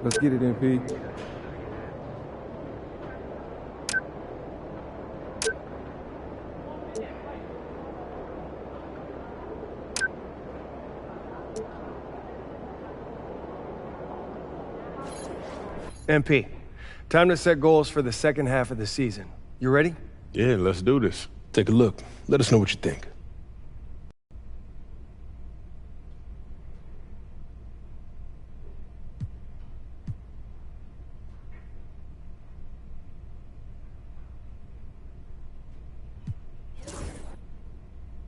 Let's get it, MP. MP, time to set goals for the second half of the season. You ready? Yeah, let's do this. Take a look. Let us know what you think.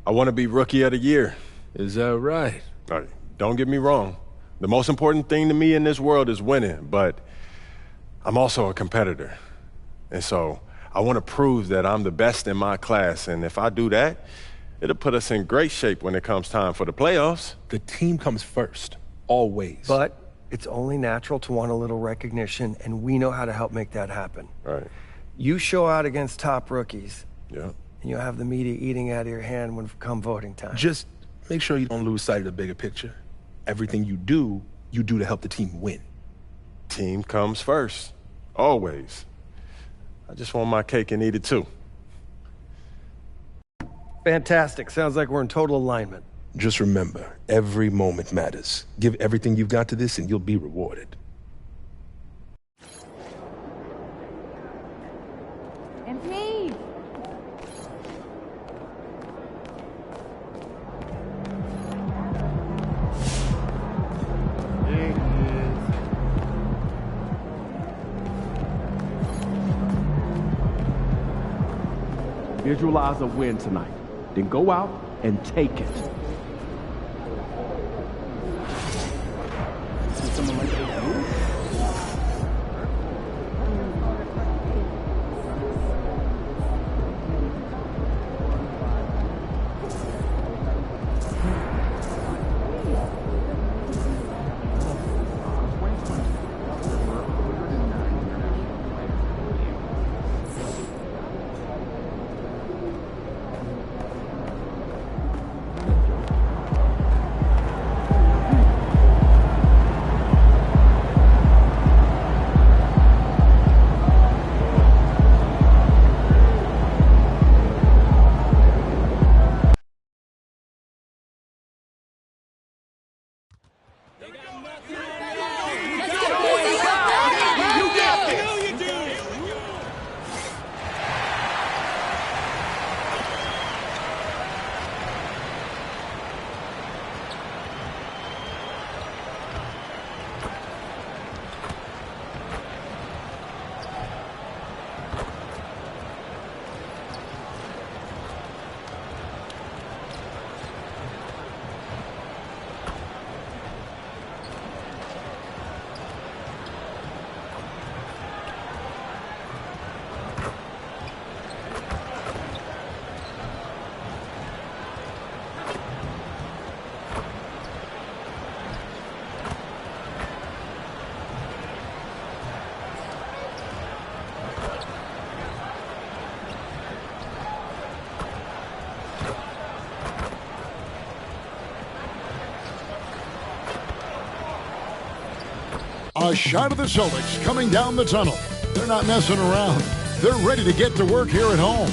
I want to be Rookie of the Year. Is that right? All right, don't get me wrong. The most important thing to me in this world is winning, but I'm also a competitor. And so I want to prove that I'm the best in my class, and if I do that, it'll put us in great shape when it comes time for the playoffs. The team comes first, always. But it's only natural to want a little recognition, and we know how to help make that happen. Right. You show out against top rookies, Yeah. and you'll have the media eating out of your hand when come voting time. Just make sure you don't lose sight of the bigger picture. Everything you do to help the team win. Team comes first, always. I just want my cake and eat it too. Fantastic. Sounds like we're in total alignment. Just remember, every moment matters. Give everything you've got to this and you'll be rewarded. MP! Visualize a win tonight. Then go out and take it. A shot of the Celtics coming down the tunnel. They're not messing around. They're ready to get to work here at home.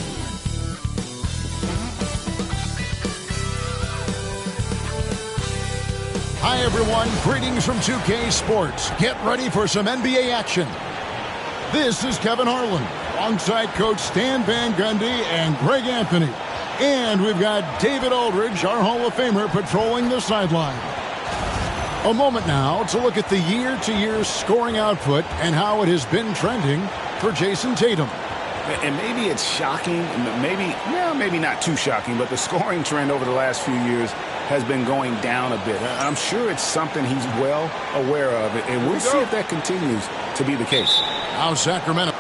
Hi, everyone. Greetings from 2K Sports. Get ready for some NBA action. This is Kevin Harlan, alongside Coach Stan Van Gundy and Greg Anthony. And we've got David Aldridge, our Hall of Famer, patrolling the sideline. A moment now to look at the year-to-year scoring output and how it has been trending for Jason Tatum. And maybe it's shocking, maybe not too shocking, but the scoring trend over the last few years has been going down a bit. I'm sure it's something he's well aware of, and we'll see if that continues to be the case. Now Sacramento.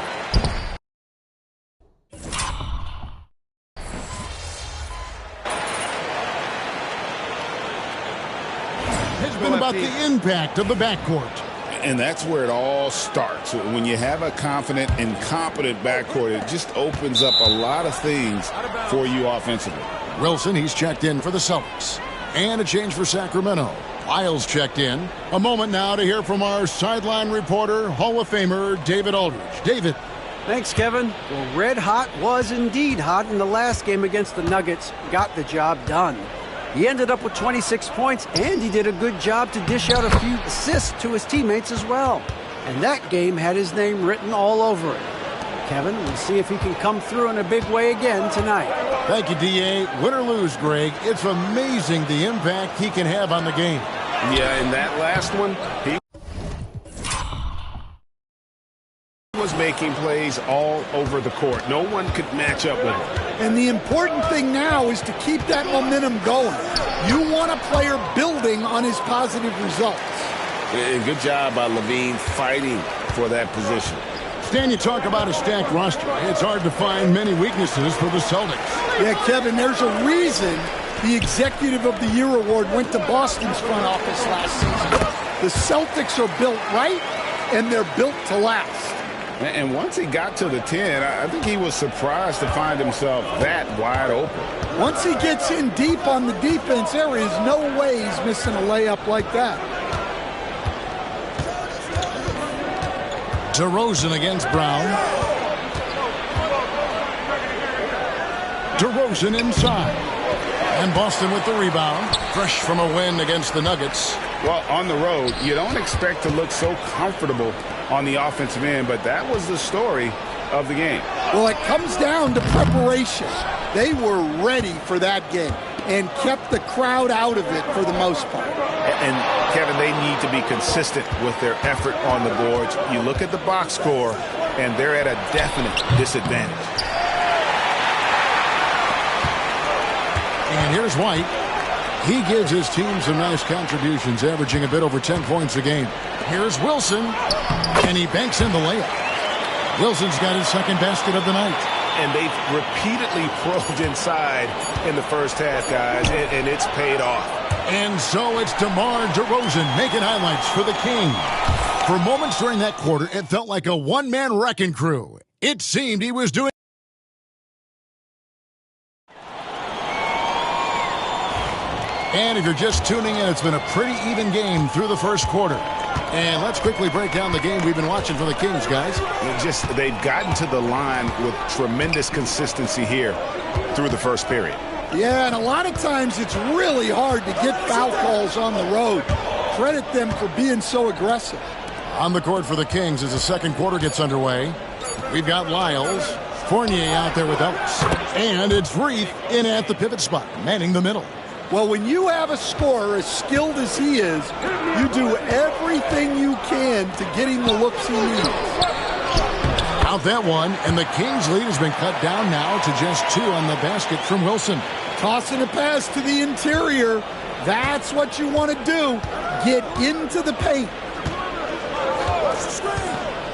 Has been about the impact of the backcourt. And that's where it all starts. When you have a confident and competent backcourt, it just opens up a lot of things for you offensively. Wilson, he's checked in for the Celtics. And a change for Sacramento. Lyles checked in. A moment now to hear from our sideline reporter, Hall of Famer David Aldridge. David. Thanks, Kevin. Well, Red Hot was indeed hot in the last game against the Nuggets. Got the job done. He ended up with 26 points, and he did a good job to dish out a few assists to his teammates as well. And that game had his name written all over it. Kevin, we'll see if he can come through in a big way again tonight. Thank you, D.A. Win or lose, Greg, it's amazing the impact he can have on the game. Yeah, in that last one, he was making plays all over the court. No one could match up with him. And the important thing now is to keep that momentum going. You want a player building on his positive results. And good job by Levine fighting for that position. Stan, you talk about a stacked roster. It's hard to find many weaknesses for the Celtics. Yeah, Kevin, there's a reason the Executive of the Year award went to Boston's front office last season. The Celtics are built right, and they're built to last. And once he got to the 10, I think he was surprised to find himself that wide open. Once he gets in deep on the defense, there is no way he's missing a layup like that. DeRozan against Brown. DeRozan inside. And Boston with the rebound. Fresh from a win against the Nuggets. Well, on the road, you don't expect to look so comfortable on the offensive end, but that was the story of the game. Well, it comes down to preparation. They were ready for that game and kept the crowd out of it for the most part. And, Kevin, they need to be consistent with their effort on the boards. You look at the box score, and they're at a definite disadvantage. And here's White. He gives his team some nice contributions, averaging a bit over 10 points a game. Here's Wilson, and he banks in the layup. Wilson's got his second basket of the night. And they've repeatedly probed inside in the first half, guys, and it's paid off. And so it's DeMar DeRozan making highlights for the King. For moments during that quarter, it felt like a one-man wrecking crew. It seemed he was doing... And if you're just tuning in, it's been a pretty even game through the first quarter. And let's quickly break down the game we've been watching for the Kings, guys. They've gotten to the line with tremendous consistency here through the first period. Yeah, and a lot of times it's really hard to get foul calls on the road. Credit them for being so aggressive. On the court for the Kings as the second quarter gets underway. We've got Lyles, Fournier out there with Ellis. And it's Reith in at the pivot spot, manning the middle. Well, when you have a scorer as skilled as he is, you do everything you can to get him the looks he needs. Out that one, and the Kings' lead has been cut down now to just 2 on the basket from Wilson. Tossing a pass to the interior. That's what you want to do. Get into the paint.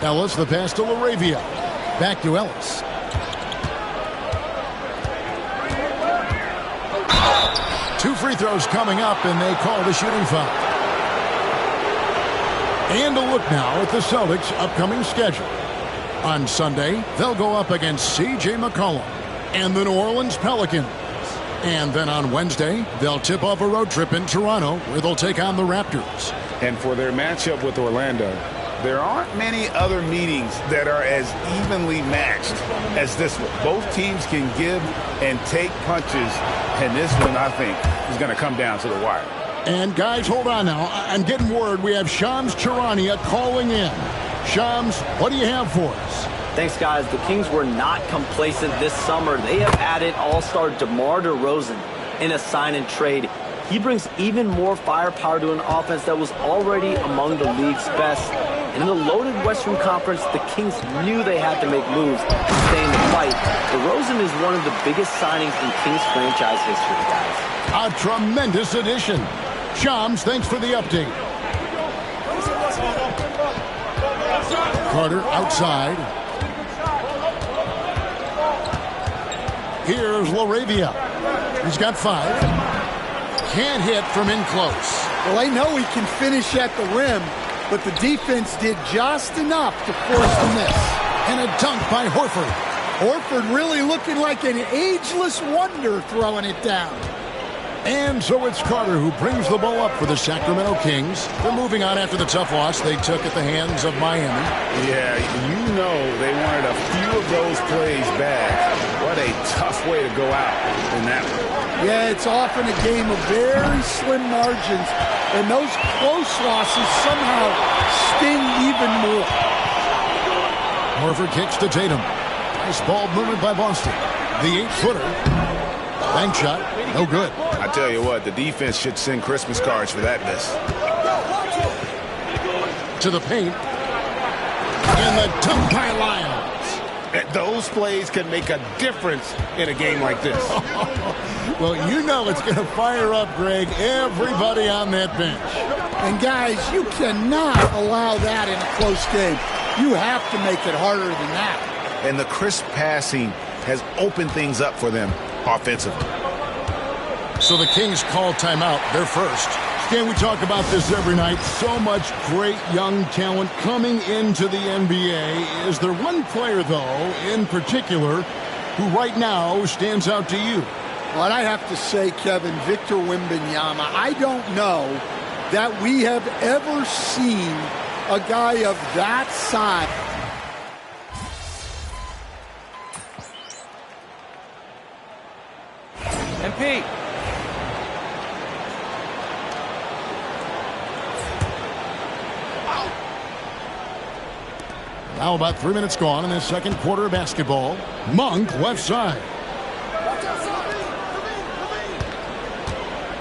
Ellis, the pass to LaRavia. Back to Ellis. Two free throws coming up, and they call the shooting foul. And a look now at the Celtics' upcoming schedule. On Sunday, they'll go up against C.J. McCollum and the New Orleans Pelicans. And then on Wednesday, they'll tip off a road trip in Toronto, where they'll take on the Raptors. And for their matchup with Orlando, there aren't many other meetings that are as evenly matched as this one. Both teams can give and take punches, and this one, I think, is going to come down to the wire. And guys, hold on now. I'm getting word we have Shams Charania calling in. Shams, what do you have for us? Thanks, guys. The Kings were not complacent this summer. They have added all-star DeMar DeRozan in a sign-and-trade. He brings even more firepower to an offense that was already among the league's best. And in the loaded Western Conference, the Kings knew they had to make moves to stay in the fight. DeRozan is one of the biggest signings in Kings franchise history, guys. A tremendous addition. Shams, thanks for the update. Carter outside. Here's LaRavia. He's got 5. Can't hit from in close. Well, I know he can finish at the rim, but the defense did just enough to force the miss. And a dunk by Horford. Horford really looking like an ageless wonder throwing it down. And so it's Carter who brings the ball up for the Sacramento Kings. They're moving on after the tough loss they took at the hands of Miami. Yeah, you know they wanted a few of those plays back. What a tough way to go out in that one. Yeah, it's often a game of very slim margins, and those close losses somehow sting even more. Horford kicks to Tatum. Nice ball movement by Boston. The 8-footer. Bank shot. No good. I tell you what, the defense should send Christmas cards for that miss. To the paint. And the dunk by Lyles. Those plays can make a difference in a game like this. Well, you know it's going to fire up, Greg, everybody on that bench. And guys, you cannot allow that in a close game. You have to make it harder than that. And the crisp passing has opened things up for them offensively. So the Kings call timeout, their first. Can we talk about this every night? So much great young talent coming into the NBA. Is there one player, though, in particular, who right now stands out to you? Well, I have to say, Kevin, Victor Wembanyama. I don't know that we have ever seen a guy of that size. MP. Now about 3 minutes gone in the second quarter of basketball. Monk left side.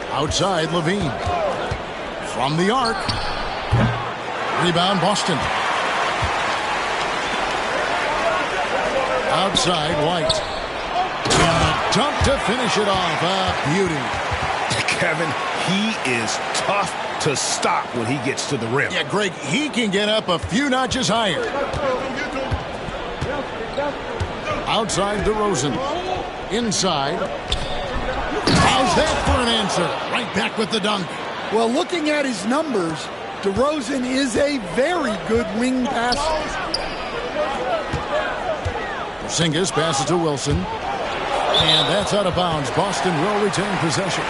Outside Levine. From the arc. Rebound Boston. Outside White. And a dunk to finish it off. A beauty. Kevin, he is tough to stop when he gets to the rim. Yeah, Greg, he can get up a few notches higher. Outside DeRozan. Inside. How's that for an answer? Right back with the dunk. Well, looking at his numbers, DeRozan is a very good wing passer. Porzingis passes to Wilson. And that's out of bounds. Boston will retain possession.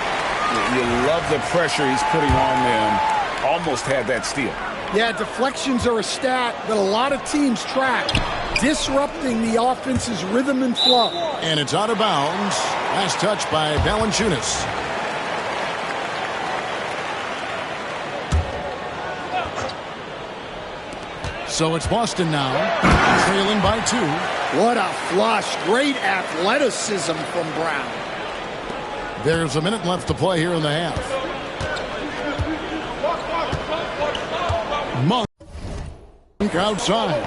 You love the pressure he's putting on them. Almost had that steal. Yeah, deflections are a stat that a lot of teams track, disrupting the offense's rhythm and flow. And it's out of bounds. Last touch by Valanciunas. So it's Boston now, trailing by 2. What a flush. Great athleticism from Brown. There's a minute left to play here in the half. Monk outside.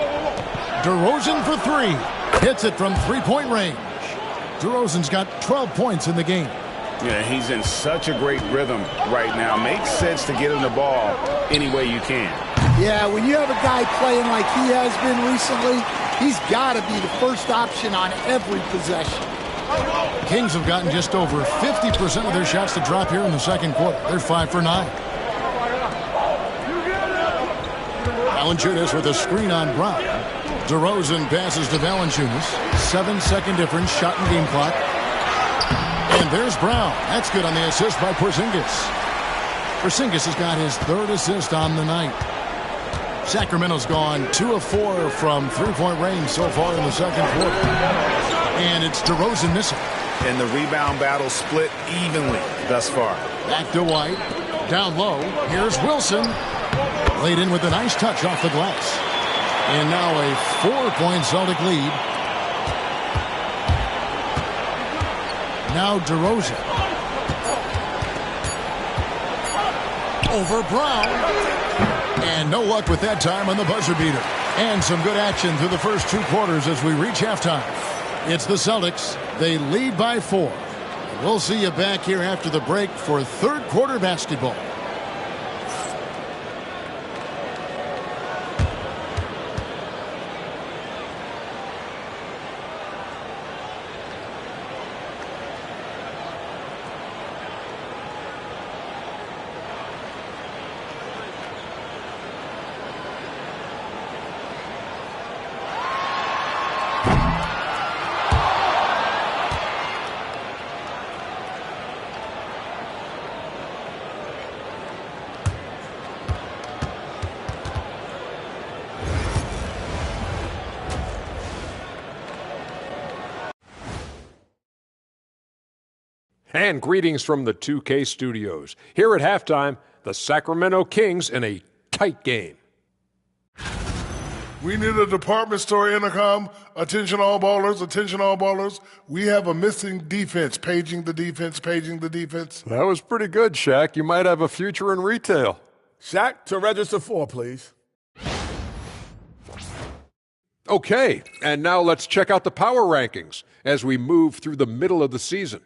DeRozan for 3. Hits it from three-point range. DeRozan's got 12 points in the game. Yeah, he's in such a great rhythm right now. Makes sense to get him the ball any way you can. Yeah, when you have a guy playing like he has been recently, he's got to be the first option on every possession. Kings have gotten just over 50% of their shots to drop here in the second quarter. They're 5 for 9. Valanciunas with a screen on Brown. DeRozan passes to Valanciunas. 7-second difference, shot and game clock. And there's Brown. That's good on the assist by Porzingis. Porzingis has got his 3rd assist on the night. Sacramento's gone 2 of 4 from three-point range so far in the second quarter. And it's DeRozan missing. And the rebound battle split evenly thus far. Back to White. Down low. Here's Wilson. Laid in with a nice touch off the glass. And now a 4-point Celtic lead. Now DeRozan. Over Brown. And no luck with that time on the buzzer beater. And some good action through the first 2 quarters as we reach halftime. It's the Celtics. They lead by 4. We'll see you back here after the break for third quarter basketball. And greetings from the 2K studios. Here at halftime, the Sacramento Kings in a tight game. We need a department store intercom. Attention all ballers, attention all ballers. We have a missing defense. Paging the defense, paging the defense. That was pretty good, Shaq. You might have a future in retail. Shaq, to register 4, please. Okay, and now let's check out the power rankings as we move through the middle of the season.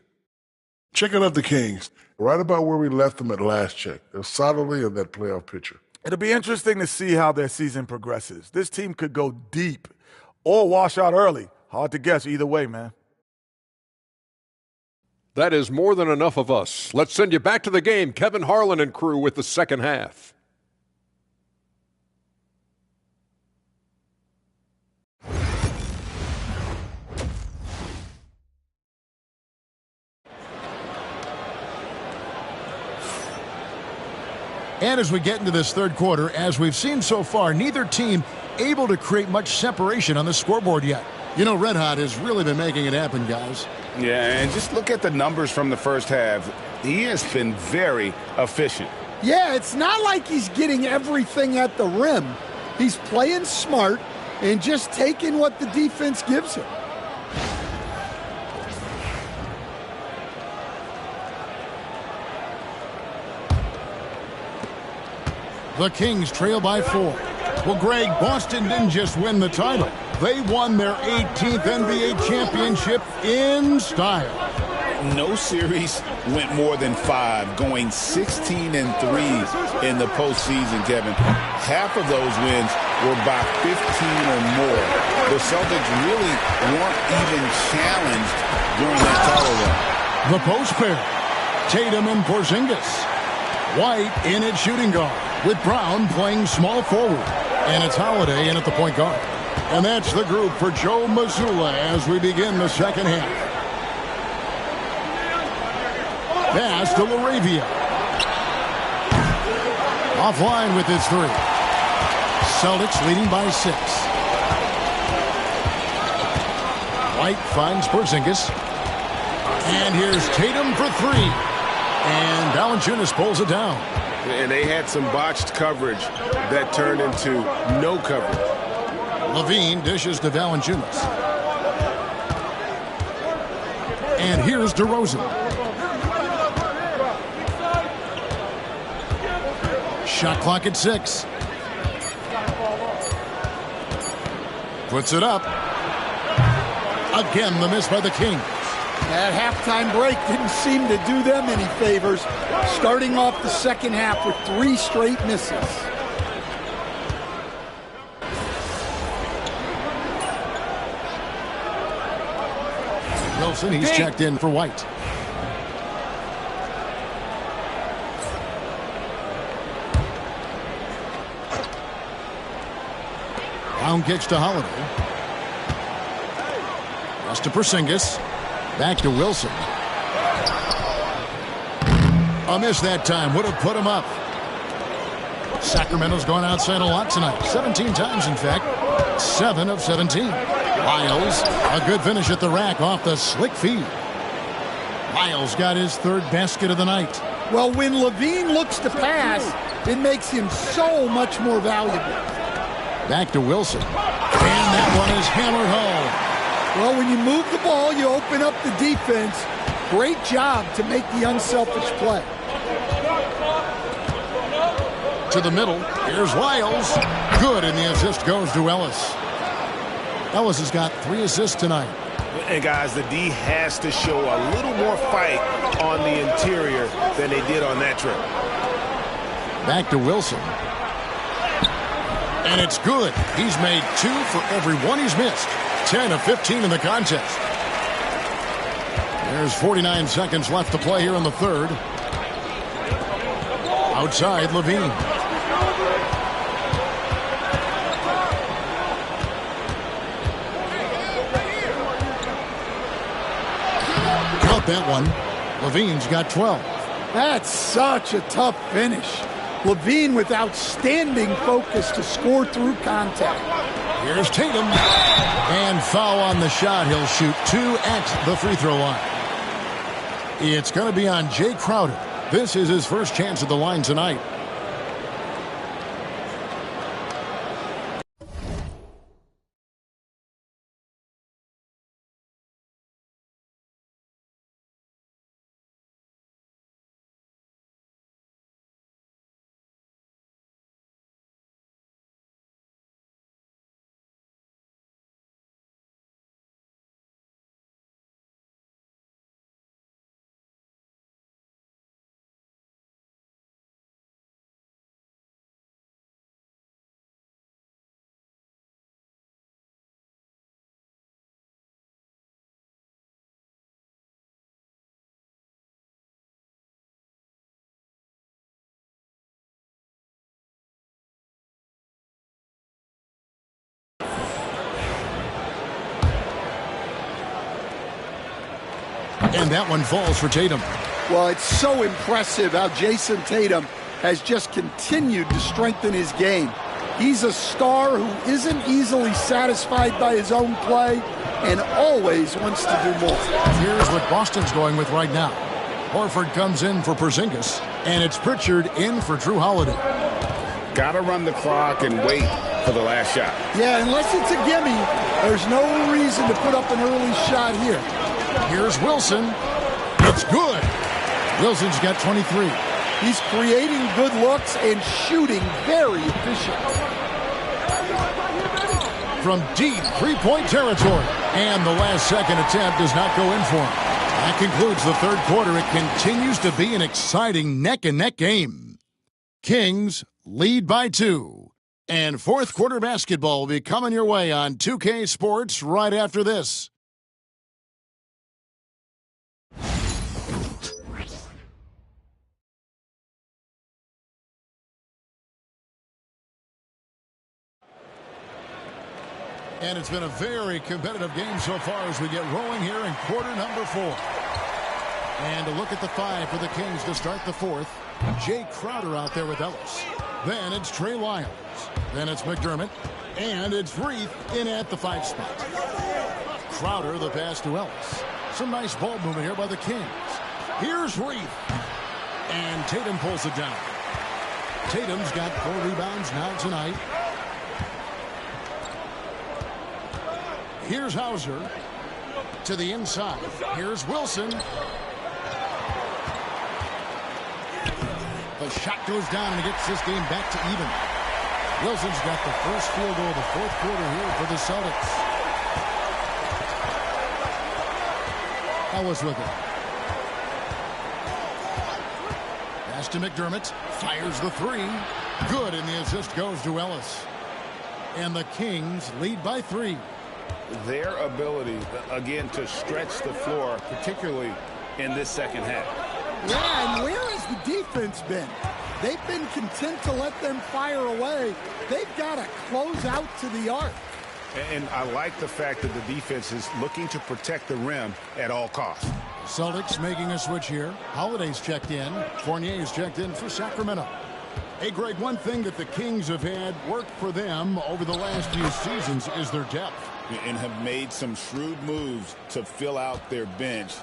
Checking out the Kings, right about where we left them at last check. They're solidly in that playoff picture. It'll be interesting to see how their season progresses. This team could go deep or wash out early. Hard to guess either way, man. That is more than enough of us. Let's send you back to the game, Kevin Harlan and crew with the second half. And as we get into this third quarter, as we've seen so far, neither team able to create much separation on the scoreboard yet. You know, Red Hot has really been making it happen, guys. Yeah, and just look at the numbers from the first half. He has been very efficient. Yeah, it's not like he's getting everything at the rim. He's playing smart and just taking what the defense gives him. The Kings trail by 4. Well, Greg, Boston didn't just win the title. They won their 18th NBA championship in style. No series went more than 5, going 16-3 in the postseason, Kevin. Half of those wins were by 15 or more. The Celtics really weren't even challenged during that title run. The post pair, Tatum and Porzingis. White in at shooting guard, with Brown playing small forward. And it's Holiday in at the point guard. And that's the group for Joe Mazzulla as we begin the second half. Pass to LaRavia. Offline with his 3. Celtics leading by 6. White finds Porzingis. And here's Tatum for 3. And Valanciunas pulls it down. And they had some botched coverage that turned into no coverage. Levine dishes to Valanciunas. And here's DeRozan. Shot clock at 6. Puts it up. Again, the miss by the Kings. That halftime break didn't seem to do them any favors, starting off the second half with 3 straight misses. Wilson, he's checked in for White. Brown kicks to Holiday. Pass to Porzingis. Back to Wilson. A miss that time. Would have put him up. Sacramento's gone outside a lot tonight. 17 times, in fact. 7 of 17. Lyles, a good finish at the rack off the slick feed. Lyles got his 3rd basket of the night. Well, when Levine looks to pass, it makes him so much more valuable. Back to Wilson. And that one is hammered home. Well, when you move the ball, you open up the defense. Great job to make the unselfish play. To the middle. Here's Lyles. Good, and the assist goes to Ellis. Ellis has got 3 assists tonight. And, guys, the D has to show a little more fight on the interior than they did on that trip. Back to Wilson. And it's good. He's made 2 for every 1 he's missed. 10 of 15 in the contest. There's 49 seconds left to play here in the third. Outside, Levine. Count that one. Levine's got 12. That's such a tough finish. Levine with outstanding focus to score through contact. Here's Tatum. And foul on the shot. He'll shoot 2 at the free throw line. It's going to be on Jay Crowder. This is his first chance at the line tonight. And that one falls for Tatum. Well, it's so impressive how Jason Tatum has just continued to strengthen his game. He's a star who isn't easily satisfied by his own play and always wants to do more. Here's what Boston's going with right now. Horford comes in for Porzingis, and it's Pritchard in for Drew Holiday. Got to run the clock and wait for the last shot. Yeah, unless it's a gimme, there's no reason to put up an early shot here. Here's Wilson. It's good. Wilson's got 23. He's creating good looks and shooting very efficient. From deep three-point territory. And the last-second attempt does not go in for him. That concludes the third quarter. It continues to be an exciting neck-and-neck game. Kings lead by 2. And fourth quarter basketball will be coming your way on 2K Sports right after this. And it's been a very competitive game so far as we get rolling here in quarter number 4. And a look at the 5 for the Kings to start the fourth. Jay Crowder out there with Ellis. Then it's Trey Lyles. Then it's McDermott. And it's Reith in at the 5 spot. Crowder, the pass to Ellis. Some nice ball movement here by the Kings. Here's Reith. And Tatum pulls it down. Tatum's got 4 rebounds now tonight. Here's Hauser to the inside. Here's Wilson. The shot goes down and it gets this game back to even. Wilson's got the first field goal of the fourth quarter here for the Celtics. Ellis with it. Pass to McDermott. Fires the 3. Good, and the assist goes to Ellis. And the Kings lead by 3. Their ability, again, to stretch the floor, particularly in this second half. Yeah, and where has the defense been? They've been content to let them fire away. They've got to close out to the arc. And I like the fact that the defense is looking to protect the rim at all costs. Celtics making a switch here. Holiday's checked in. Fournier's checked in for Sacramento. Hey, Greg, one thing that the Kings have had work for them over the last few seasons is their depth. And have made some shrewd moves to fill out their bench.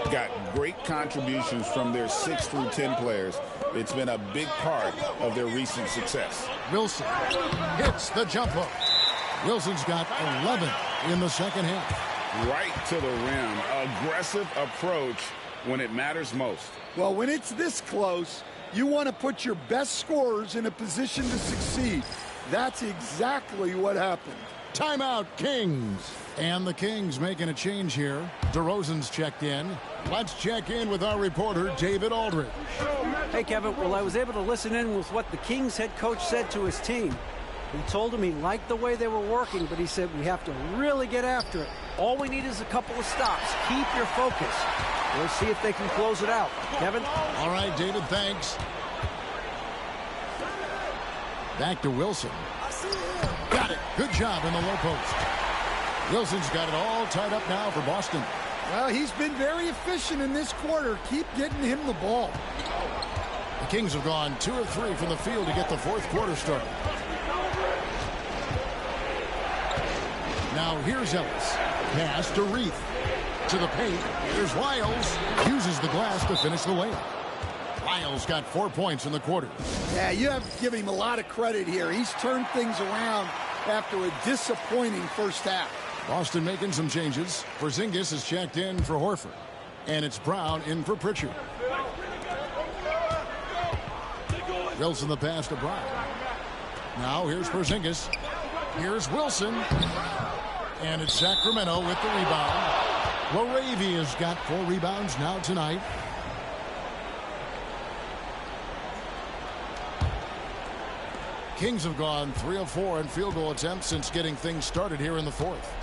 Got great contributions from their 6 through 10 players. It's been a big part of their recent success. Wilson hits the jump hook. Wilson's got 11 in the second half. Right to the rim. Aggressive approach when it matters most. Well, when it's this close, you want to put your best scorers in a position to succeed. That's exactly what happened. Timeout, Kings. And the Kings making a change here. DeRozan's checked in. Let's check in with our reporter, David Aldridge. Hey, Kevin. Well, I was able to listen in with what the Kings head coach said to his team. He told him he liked the way they were working, but he said we have to really get after it. All we need is a couple of stops. Keep your focus. We'll see if they can close it out. Kevin? All right, David, thanks. Back to Wilson. Got it. Good job in the low post. Wilson's got it all tied up now for Boston. Well, he's been very efficient in this quarter. Keep getting him the ball. The Kings have gone 2 of 3 from the field to get the fourth quarter started. Now here's Ellis. Pass to Reith. To the paint. Here's Lyles. Uses the glass to finish the layup. Lyles got 4 points in the quarter. Yeah, you have to give him a lot of credit here. He's turned things around after a disappointing first half. Boston making some changes. Porzingis is checked in for Horford. And it's Brown in for Pritchard. Wilson the pass to Brown. Now here's Porzingis. Here's Wilson. And it's Sacramento with the rebound. Laravia's got 4 rebounds now tonight. Kings have gone 3 of 4 in field goal attempts since getting things started here in the fourth.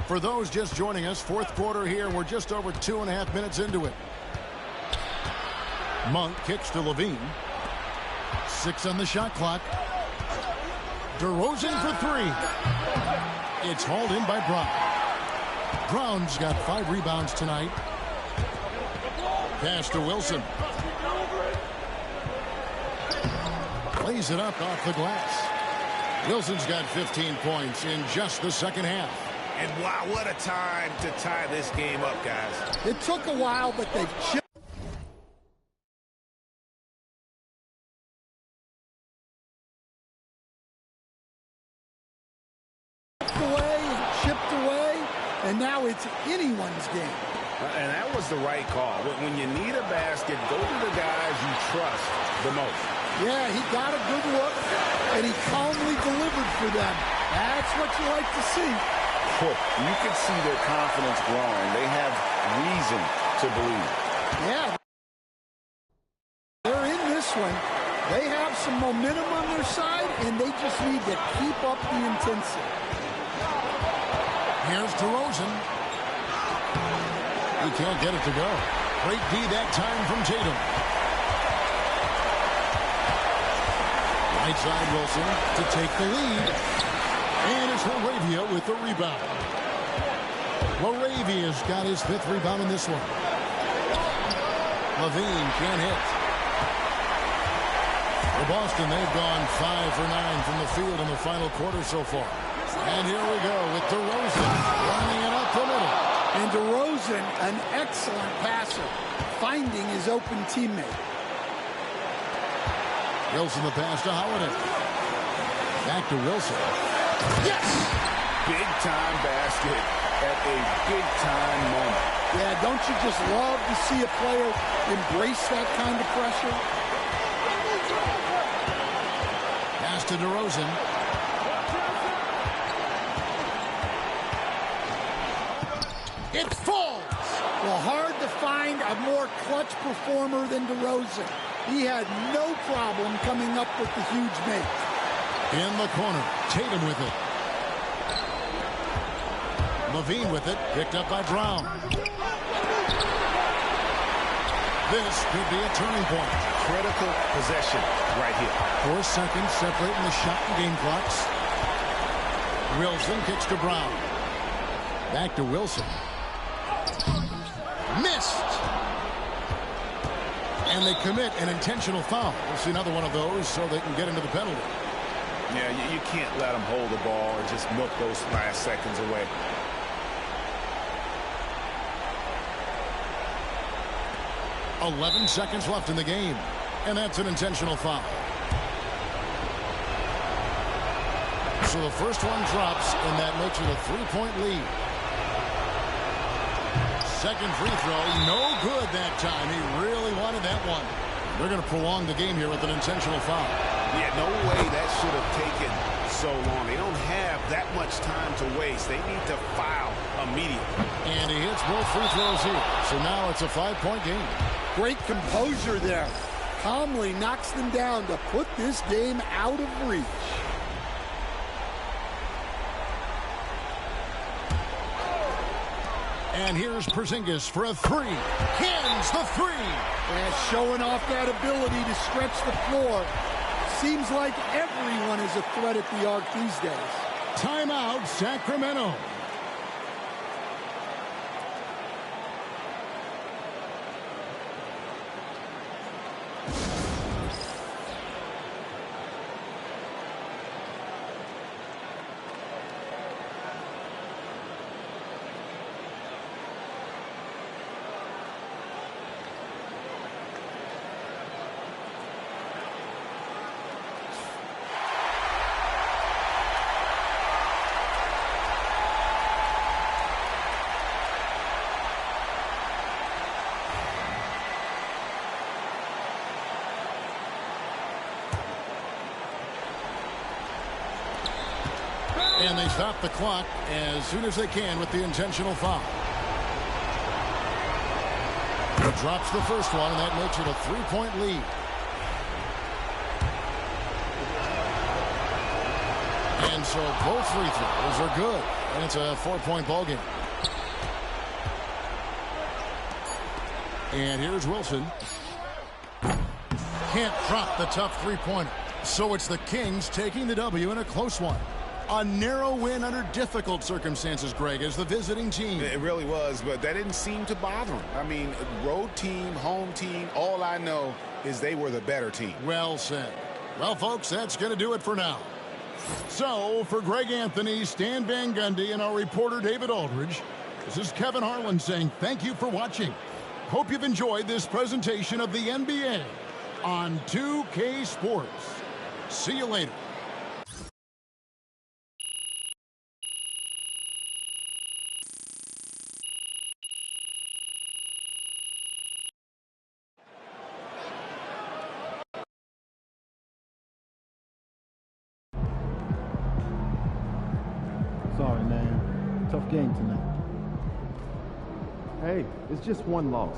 For those just joining us, fourth quarter here, we're just over 2.5 minutes into it. Monk kicks to Levine. 6 on the shot clock. DeRozan for 3. It's hauled in by Brown. Brown's got 5 rebounds tonight. Pass to Wilson. Lays it up off the glass. Wilson's got 15 points in just the second half. And wow, what a time to tie this game up, guys. It took a while, but they've chipped away and chipped away, and now it's anyone's game. And that was the right call. When you need a basket, go to the guys you trust the most. Yeah, he got a good look, and he calmly delivered for them. That's what you like to see. You can see their confidence growing. They have reason to believe. Yeah. They're in this one. They have some momentum on their side, and they just need to keep up the intensity. Here's DeRozan. He can't get it to go. Great D that time from Tatum. Right side Wilson to take the lead. And it's Laravia with the rebound. Laravia's got his 5th rebound in this one. Levine can't hit. For Boston, they've gone 5 for 9 from the field in the final quarter so far. And here we go with DeRozan running it up the middle. And DeRozan, an excellent passer, finding his open teammate. Wilson the pass to Holiday. Back to Wilson. Yes! Big-time basket at a big-time moment. Yeah, don't you just love to see a player embrace that kind of pressure? Pass to DeRozan. It falls! Well, hard to find a more clutch performer than DeRozan. He had no problem coming up with the huge make. In the corner, Tatum with it. Levine with it, picked up by Brown. This could be a turning point. Critical possession right here. 4 seconds separating the shot and game clocks. Wilson kicks to Brown. Back to Wilson. Missed! And they commit an intentional foul. We'll see another one of those so they can get into the penalty. Yeah, you can't let them hold the ball or just milk those last seconds away. .11 seconds left in the game. And that's an intentional foul. So the first one drops, and that makes it a 3-point lead. Second free throw, no good that time. He really wanted that one. They're going to prolong the game here with an intentional foul. Yeah, no way that should have taken so long. They don't have that much time to waste. They need to foul immediately. And he hits both free throws here. So now it's a 5-point game. Great composure there. Calmly knocks them down to put this game out of reach. And here's Porzingis for a 3. Hands the 3. And showing off that ability to stretch the floor. Seems like everyone is a threat at the arc these days. Timeout, Sacramento. And they stop the clock as soon as they can with the intentional foul. He drops the first one, and that makes it a 3-point lead. And so both free throws are good. And it's a 4-point ball game. And here's Wilson. Can't drop the tough three-pointer. So it's the Kings taking the W in a close one. A narrow win under difficult circumstances, Greg, as the visiting team. It really was, but that didn't seem to bother them. I mean, road team, home team, all I know is they were the better team. Well said. Well, folks, that's going to do it for now. So, for Greg Anthony, Stan Van Gundy, and our reporter David Aldridge, this is Kevin Harlan saying thank you for watching. Hope you've enjoyed this presentation of the NBA on 2K Sports. See you later. Sorry, man. Tough game tonight. Hey, it's just one loss.